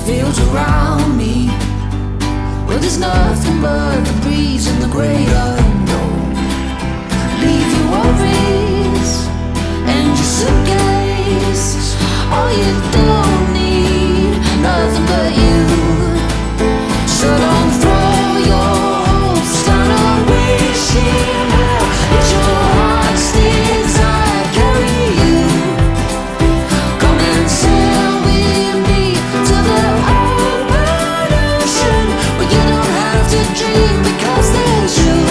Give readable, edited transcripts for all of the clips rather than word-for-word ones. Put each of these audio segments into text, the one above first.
fields around me, where there's nothing but the breeze and the great unknown. Leave your worries and your suitcase. All you don't need, nothing but you. So don't throw your hopes down a wishing well. Let your heart's desire carry you. Come and sail with me to the open ocean, where you don't have to dream because there's you.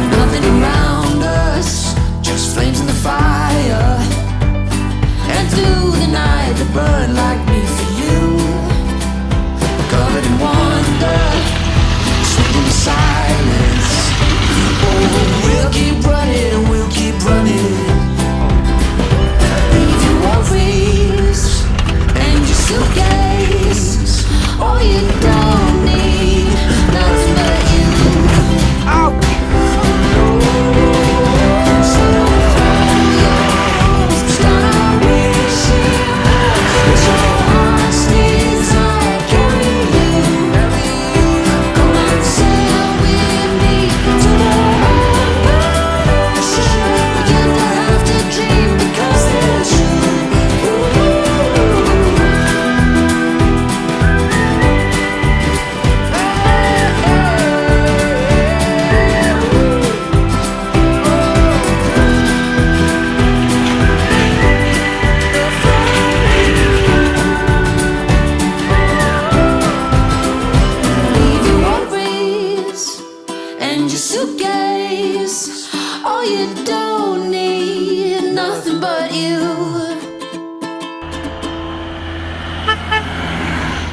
Nothing around us, just flames in the fire, and through the night they burn like